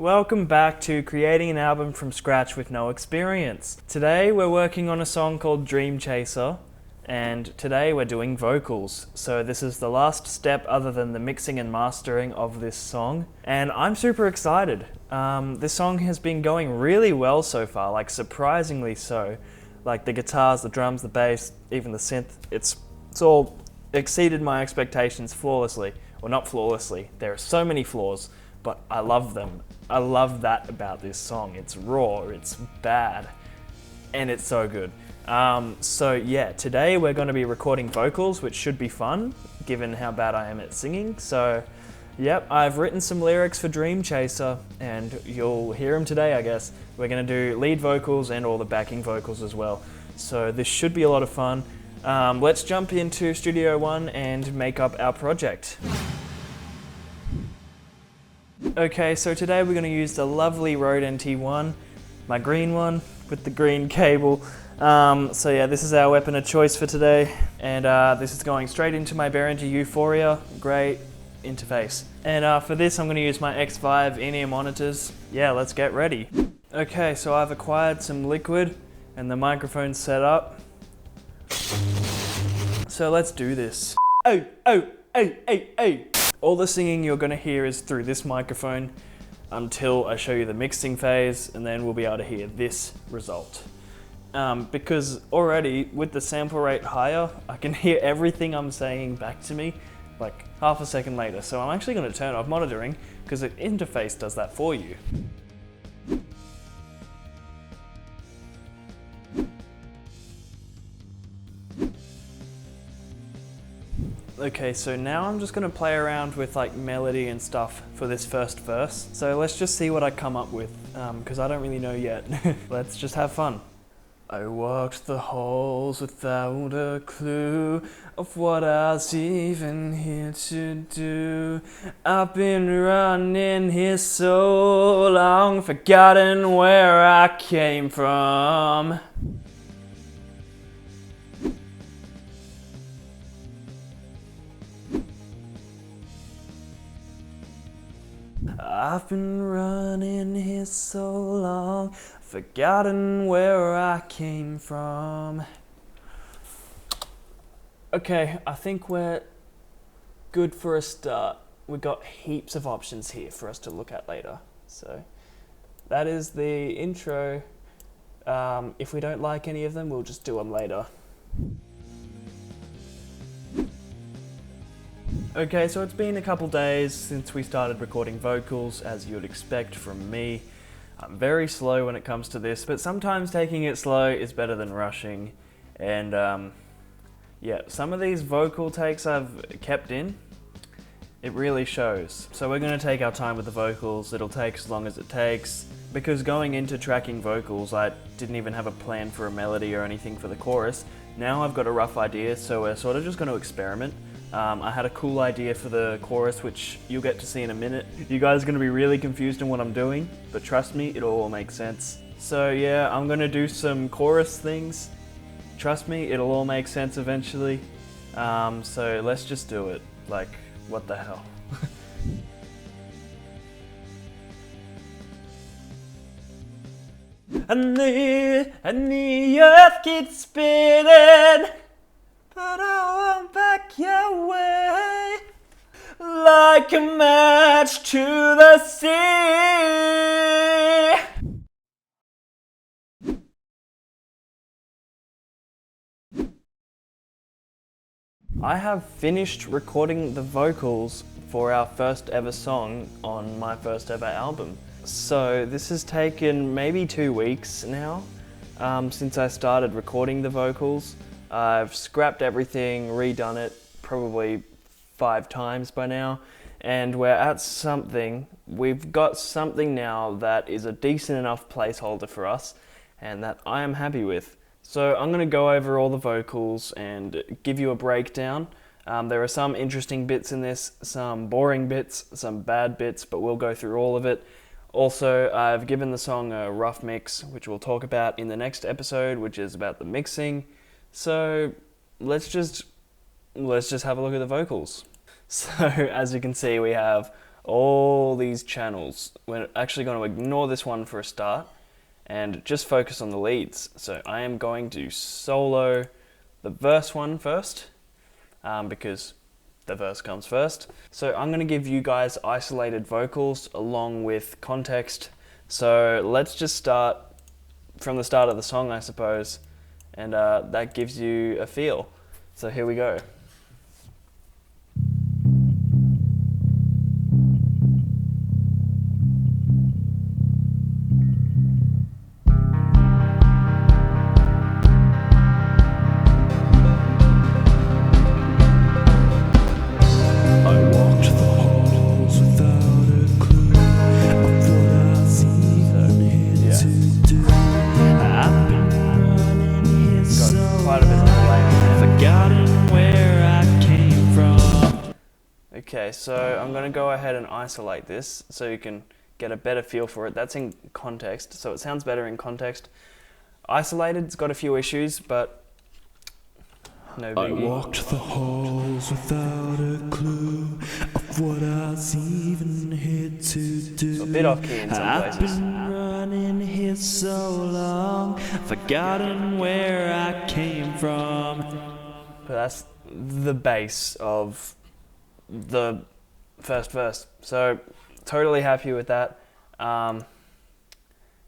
Welcome back to creating an album from scratch with no experience. Today we're working on a song called Dreamchaser, and today we're doing vocals. So this is the last step other than the mixing and mastering of this song, and I'm super excited. This song has been going really well so far, like surprisingly so. Like the guitars, the drums, the bass, even the synth, it's all exceeded my expectations flawlessly. Well, not flawlessly, there are so many flaws, but I love them. I love that about this song. It's raw, it's bad, and it's so good. So yeah, today we're going to be recording vocals, which should be fun, given how bad I am at singing. So yep, I've written some lyrics for Dreamchaser, and you'll hear them today, I guess. We're going to do lead vocals and all the backing vocals as well. So this should be a lot of fun. Let's jump into Studio One and make up our project. Okay, so today we're going to use the lovely Rode NT1, my green one with the green cable. So yeah, this is our weapon of choice for today, and this is going straight into my Behringer Euphoria, great interface. And for this I'm going to use my X5 in-ear monitors. Yeah, let's get ready. Okay, so I've acquired some liquid and the microphone's set up. So let's do this. Oh, oh, oh, oh, oh. All the singing you're going to hear is through this microphone until I show you the mixing phase, and then we'll be able to hear this result. Because already with the sample rate higher, I can hear everything I'm saying back to me like half a second later. So I'm actually going to turn off monitoring because the interface does that for you. Okay, so now I'm just going to play around with like melody and stuff for this first verse. So let's just see what I come up with, because I don't really know yet. Let's just have fun. I walked the halls without a clue of what I was even here to do. I've been running here so long, forgotten where I came from. I've been running here so long, forgotten where I came from. Okay, I think we're good for a start. We've got heaps of options here for us to look at later. So that is the intro. If we don't like any of them, we'll just do them later. Okay, so it's been a couple days since we started recording vocals, as you would expect from me. I'm very slow when it comes to this, but sometimes taking it slow is better than rushing. And yeah, some of these vocal takes I've kept in, it really shows. So we're going to take our time with the vocals. It'll take as long as it takes, because going into tracking vocals, I didn't even have a plan for a melody or anything for the chorus. Now I've got a rough idea, so we're sort of just going to experiment. I had a cool idea for the chorus, which you'll get to see in a minute. You guys are going to be really confused in what I'm doing, but trust me, it'll all make sense. So yeah, I'm going to do some chorus things. Trust me, it'll all make sense eventually. So let's just do it. Like, what the hell? and the earth keeps spinning, but I won't back your way, like a match to the sea. I have finished recording the vocals for our first ever song on my first ever album. So this has taken maybe 2 weeks now, since I started recording the vocals. I've scrapped everything, redone it probably 5 times by now, and we're at something. We've got something now that is a decent enough placeholder for us, and that I am happy with. So I'm going to go over all the vocals and give you a breakdown. There are some interesting bits in this, some boring bits, some bad bits, but we'll go through all of it. Also, I've given the song a rough mix, which we'll talk about in the next episode, which is about the mixing. So let's just have a look at the vocals. So as you can see, we have all these channels. We're actually going to ignore this one for a start and just focus on the leads. So I am going to solo the verse one first, because the verse comes first. So I'm going to give you guys isolated vocals along with context. So let's just start from the start of the song, I suppose, and that gives you a feel. So here we go. Okay, so I'm going to go ahead and isolate this so you can get a better feel for it. That's in context, so it sounds better in context. Isolated's got a few issues, but no biggie. I walked the halls without a clue of what I was even here to do. So a bit off key in some places. I've been running here so long, forgotten where I came from. But that's the base of the first verse, so totally happy with that.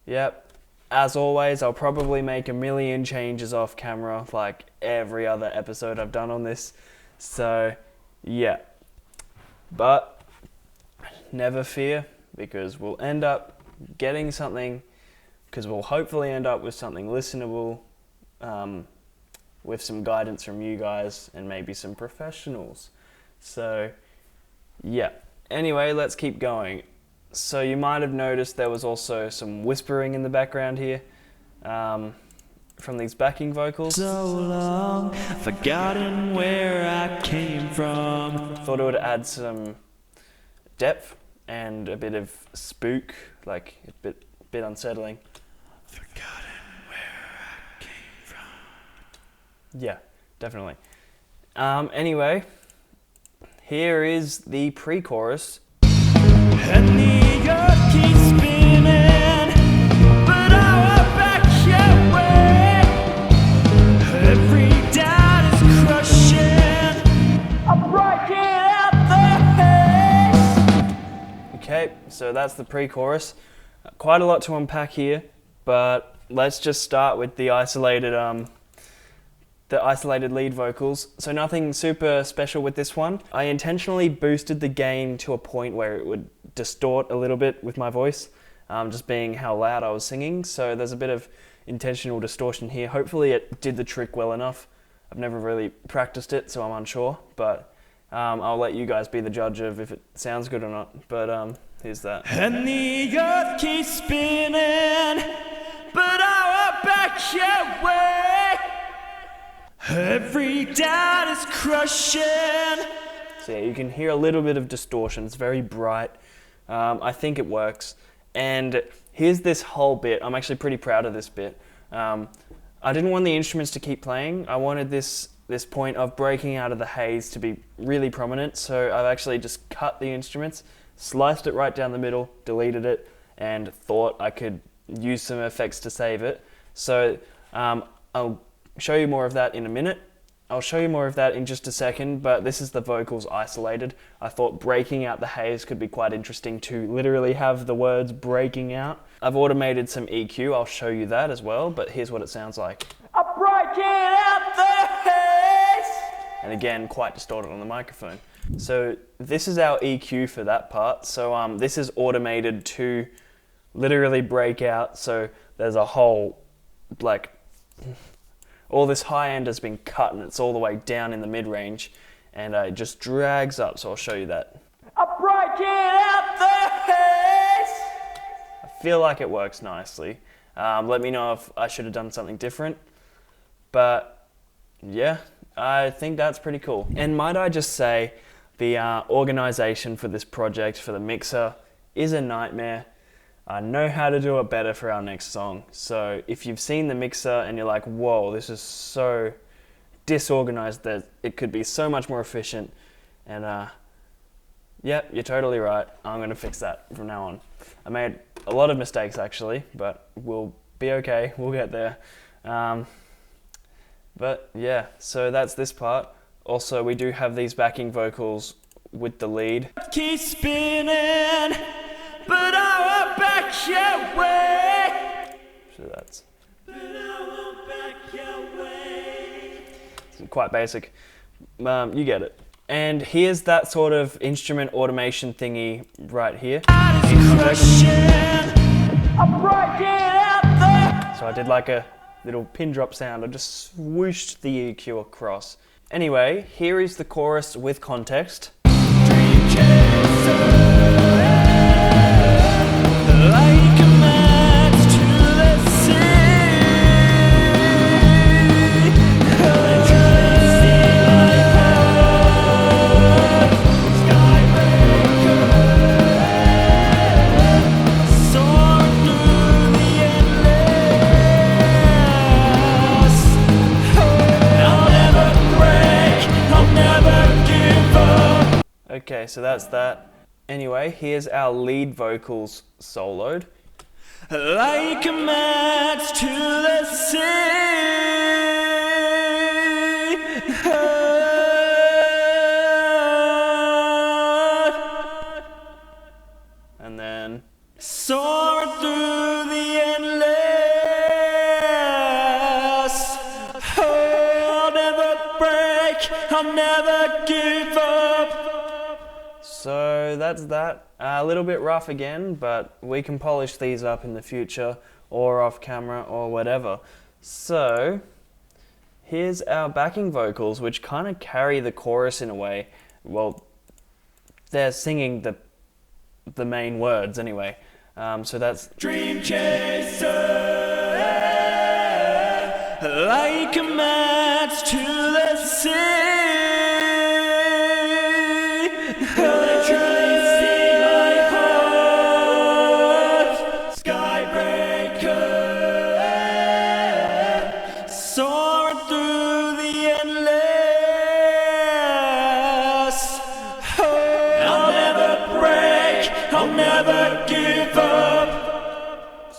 Yep, as always, I'll probably make a million changes off camera like every other episode I've done on this, so yeah, but never fear, because we'll end up getting something, because we'll hopefully end up with something listenable, with some guidance from you guys and maybe some professionals. So, yeah. Anyway, let's keep going. So you might have noticed there was also some whispering in the background here, from these backing vocals. So long, forgotten where I came from. Thought it would add some depth and a bit of spook, like a bit unsettling. Forgotten where I came from. Yeah, definitely. Anyway. Here is the pre-chorus. And the earth keeps spinning, but I won't back your way. Every doubt is crushing, I'm breaking out the haze. Okay, so that's the pre-chorus. Quite a lot to unpack here, but let's just start with the isolated lead vocals. So nothing super special with this one. I intentionally boosted the gain to a point where it would distort a little bit with my voice, just being how loud I was singing. So there's a bit of intentional distortion here. Hopefully it did the trick well enough. I've never really practiced it, so I'm unsure, but I'll let you guys be the judge of if it sounds good or not. But here's that. And the earth keeps spinning, but I won't back your way. Every doubt is crushing. So yeah, you can hear a little bit of distortion. It's very bright. I think it works. And here's this whole bit. I'm actually pretty proud of this bit. I didn't want the instruments to keep playing. I wanted this point of breaking out of the haze to be really prominent. So I've actually just cut the instruments, sliced it right down the middle, deleted it, and thought I could use some effects to save it. So I'll show you more of that in a minute. I'll show you more of that in just a second, but this is the vocals isolated. I thought breaking out the haze could be quite interesting to literally have the words breaking out. I've automated some EQ, I'll show you that as well, but here's what it sounds like. I'm breaking out the haze! And again, quite distorted on the microphone. So this is our EQ for that part. So this is automated to literally break out. So there's a whole, like, all this high end has been cut and it's all the way down in the mid-range and it just drags up, so I'll show you that. I'm breaking out the haze! I feel like it works nicely. Let me know if I should have done something different. But yeah, I think that's pretty cool. And might I just say, the organization for this project, for the mixer, is a nightmare. I know how to do it better for our next song. So if you've seen the mixer and you're like, whoa, this is so disorganized that it could be so much more efficient. And Yep, you're totally right. I'm going to fix that from now on. I made a lot of mistakes actually, but we'll be okay. We'll get there. But yeah, so that's this part. Also, we do have these backing vocals with the lead. Keep spinning, but I won't back your way. So that's quite basic. You get it. And here's that sort of instrument automation thingy right here. So I did like a little pin drop sound. I just swooshed the EQ across. Anyway, here is the chorus with context. Okay, so that's that. Anyway, here's our lead vocals soloed. Like a match to the sea. And then soar through the endless. I'll never break, I'll never give up. So that's that. A little bit rough again, but we can polish these up in the future or off camera or whatever. So here's our backing vocals, which kind of carry the chorus in a way. Well, they're singing the main words anyway. So that's Dreamchaser, like a match to the sea.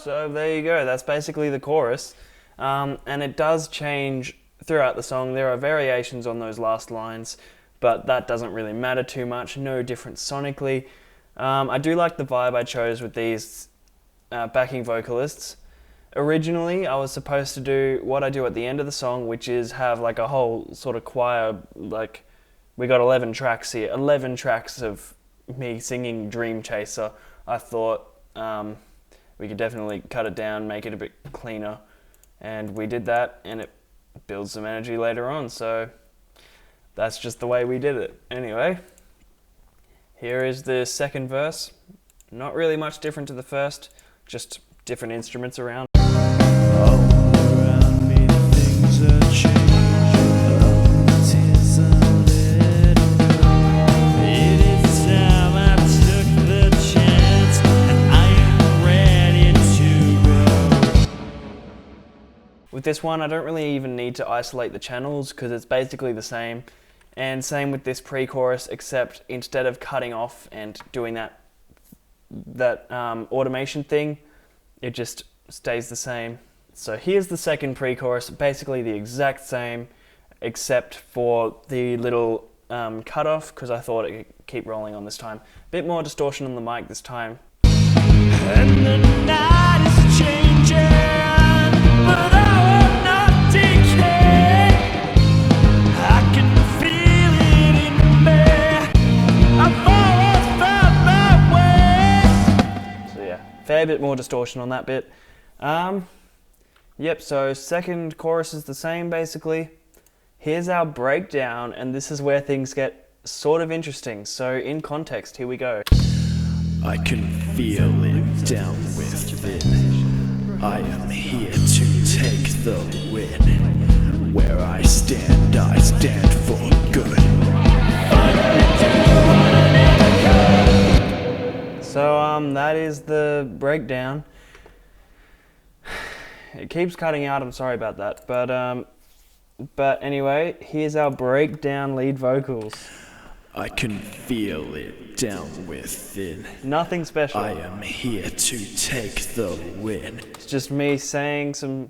So there you go, that's basically the chorus. And it does change throughout the song. There are variations on those last lines, but that doesn't really matter too much, no difference sonically. I do like the vibe I chose with these backing vocalists. Originally, I was supposed to do what I do at the end of the song, which is have like a whole sort of choir, like we got 11 tracks here, 11 tracks of me singing Dreamchaser. I thought we could definitely cut it down, make it a bit cleaner, and we did that, and it builds some energy later on, so that's just the way we did it. Anyway, here is the second verse. Not really much different to the first, just different instruments around. With this one, I don't really even need to isolate the channels because it's basically the same. And same with this pre-chorus, except instead of cutting off and doing that automation thing, it just stays the same. So here's the second pre-chorus, basically the exact same, except for the little cutoff, because I thought it could keep rolling on this time. Bit more distortion on the mic this time. And the night is changing, but I will not decay. I can feel it in me. I've always felt that way. So yeah, fair bit more distortion on that bit. Yep, so second chorus is the same basically. Here's our breakdown, and this is where things get sort of interesting. So in context, here we go. I can feel it down within. I am here to take the win. Where I stand for good. So that is the breakdown. It keeps cutting out, I'm sorry about that. But anyway, here's our breakdown lead vocals. I can feel it down within. Nothing special. I am here to take the win. It's just me saying some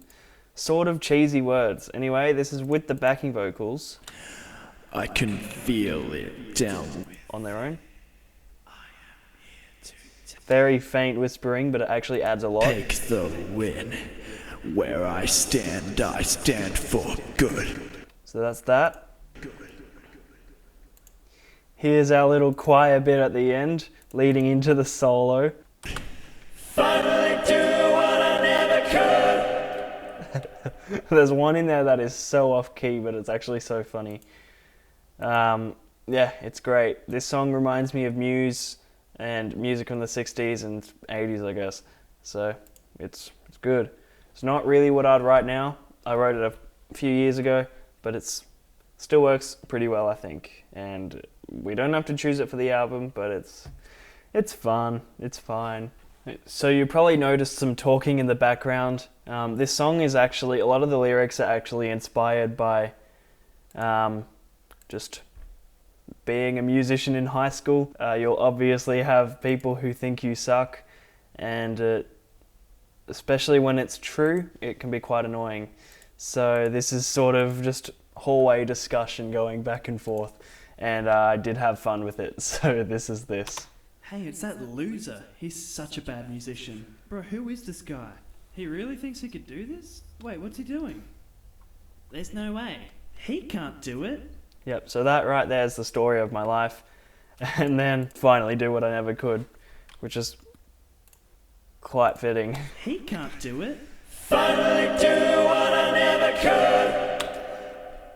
sort of cheesy words. Anyway, this is with the backing vocals. I can feel it down On their own. Very faint whispering, but it actually adds a lot. take the win. Where I stand for good. So that's that. Here's our little choir bit at the end, leading into the solo. Finally do what I never could. There's one in there that is so off key, but it's actually so funny. Yeah, it's great. This song reminds me of Muse and music from the 60s and 80s, I guess. So it's good. It's not really what I'd write now. I wrote it a few years ago, but it's still works pretty well, I think. And we don't have to choose it for the album, but it's fun. It's fine. So you probably noticed some talking in the background. This song is actually, a lot of the lyrics are actually inspired by just being a musician in high school. You'll obviously have people who think you suck, and especially when it's true, it can be quite annoying. So this is sort of just hallway discussion going back and forth, and I did have fun with it, so this is this. Hey, it's that loser. He's such a bad musician. Bro, who is this guy? He really thinks he could do this? Wait, what's he doing? There's no way. He can't do it. Yep, so that right there is the story of my life, and then finally do what I never could, which is quite fitting. He can't do it. Finally do what I never could.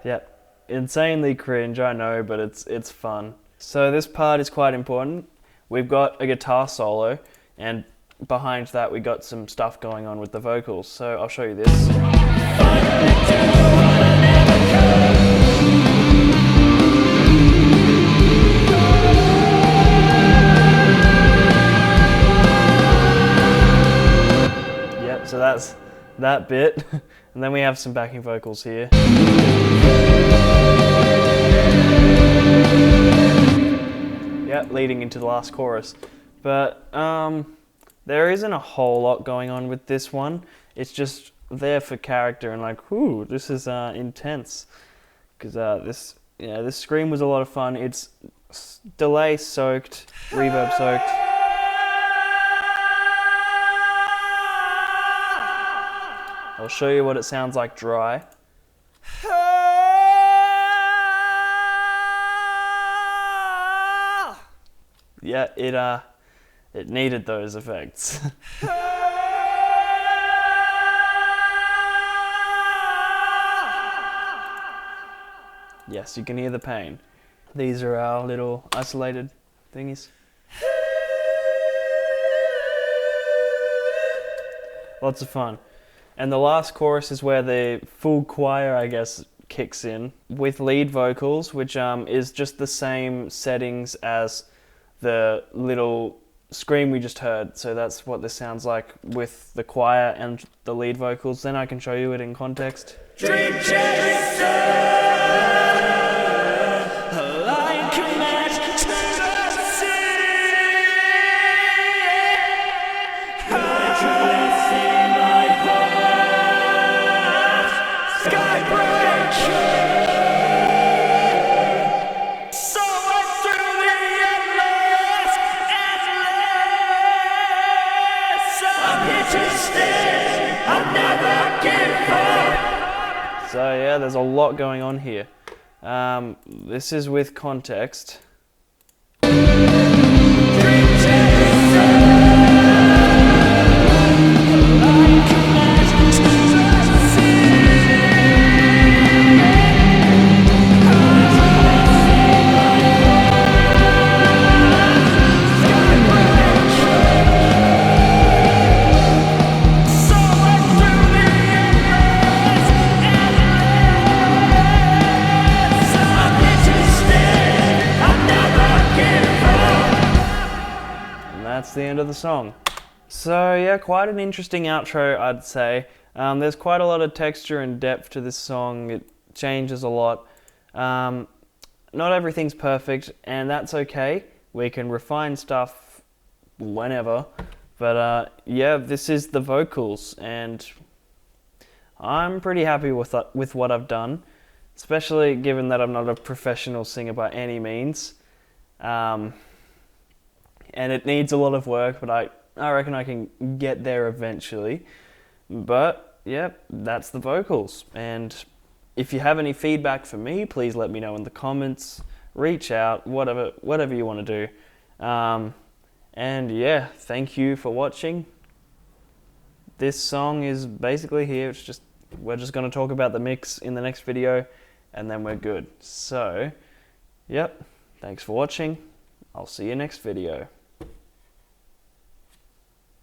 Yep, insanely cringe, I know, but it's fun. So this part is quite important. We've got a guitar solo, and behind that we got some stuff going on with the vocals. So I'll show you this. Yep, so that's that bit. And then we have some backing vocals here. Yeah, leading into the last chorus. But there isn't a whole lot going on with this one. It's just there for character and like, whoo, this is intense. Because this scream was a lot of fun. It's delay soaked, reverb soaked. I'll show you what it sounds like dry. Yeah, it needed those effects. Yes, you can hear the pain. These are our little isolated thingies. Lots of fun. And the last chorus is where the full choir, I guess, kicks in with lead vocals, which is just the same settings as the little scream we just heard. So that's what this sounds like with the choir and the lead vocals. Then I can show you it in context. Dreamchaser. So yeah, there's a lot going on here. This is with context. That's the end of the song. So yeah, quite an interesting outro, I'd say. There's quite a lot of texture and depth to this song. It changes a lot. not everything's perfect, and that's okay. We can refine stuff whenever. But yeah, this is the vocals, and I'm pretty happy with what I've done, especially given that I'm not a professional singer by any means. And it needs a lot of work, but I reckon I can get there eventually. But yeah, that's the vocals. And if you have any feedback for me, please let me know in the comments. Reach out, whatever you want to do. And yeah, thank you for watching. This song is basically here. We're just going to talk about the mix in the next video, and then we're good. So, yep, thanks for watching. I'll see you next video.